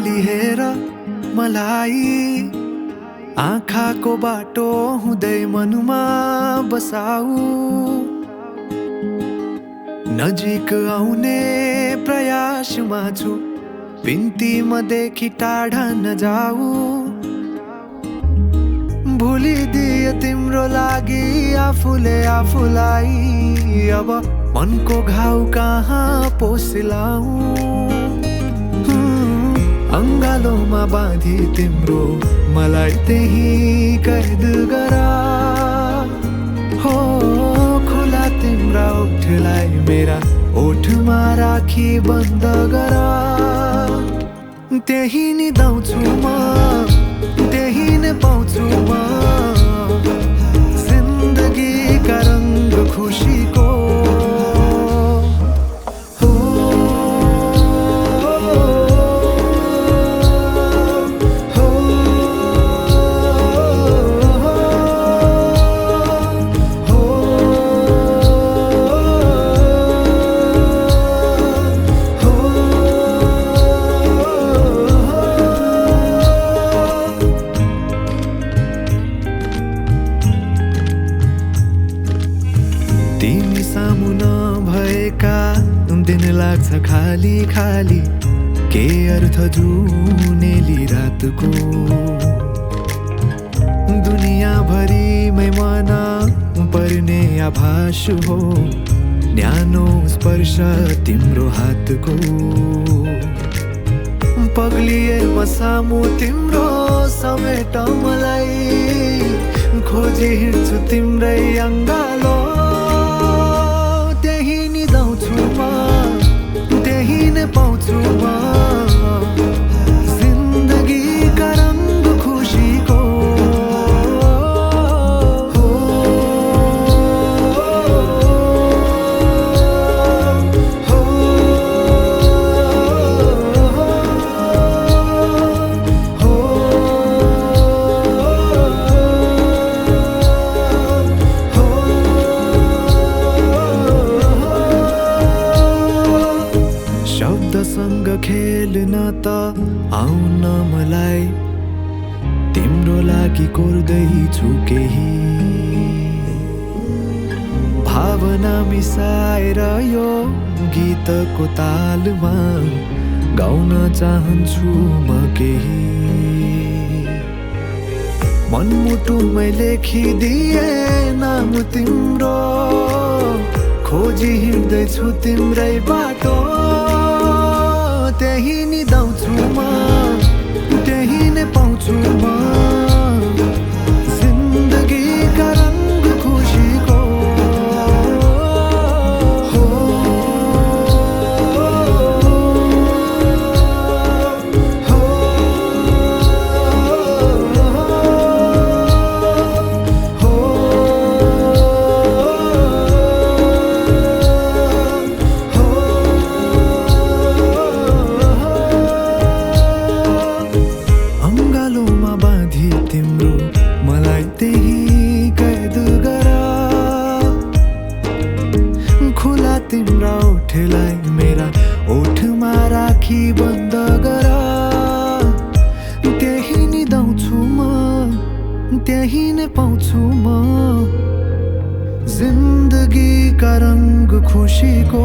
अलि हेर मलाई, आँखाको बाटो हुँदै मनमा बसाऊ। नजिक आउने प्रयासमा छु, बिन्ती मदेखि टाढा नजाऊ। भुलिदिए तिम्रो लागि आफूले आफूलाई, अब मनको घाउ कहाँ पोसिलाऊ। अङ्गालोमा बाँधी तिम्रो मलाई त्यही कैद गरा, हो खुला तिम्रा ओठलाई मेरा ओठमा राखी बन्द गरा। त्यही निदाउँछु म, त्यही नै पाउँछु म, जिन्दगीका रङ्ग खुसीको। तिमी सामु नभएका दिन लाग्छ खाली खाली, के अर्थ जुनेली रातको। दुनियाँभरिमै मन पर्ने आभास हो, न्यानो स्पर्श तिम्रो हातको। पग्लिए म सामु तिम्रो समेट मलाई, खोजी हिँड्छु तिम्रै अङ्गालो। त्यही निदाउँछु म, त्यही नै पाउँछु म, जिन्दगीका रङ्ग खुसीको। शब्दसँग खेल्न त आउन मलाई, तिम्रो लागि कोर्दैछु केही भावना मिसाएर यो गीतको तालमा गाउन चाहन्छु म केही। मनमुटुमै लेखिदिए नाम तिम्रो, खोजी हिँड्दैछु तिम्रै बाटो। त्यही निदाउँछु म, त्यही नै पाउँछु म, जिन्दगीका रङ्ग खुसीको। तिम्रा ओठलाई मेरा ओठमा राखी बन्द गरा। त्यही निदाउँछु म, त्यही नै पाउँछु म, जिन्दगीका रङ्ग खुसीको।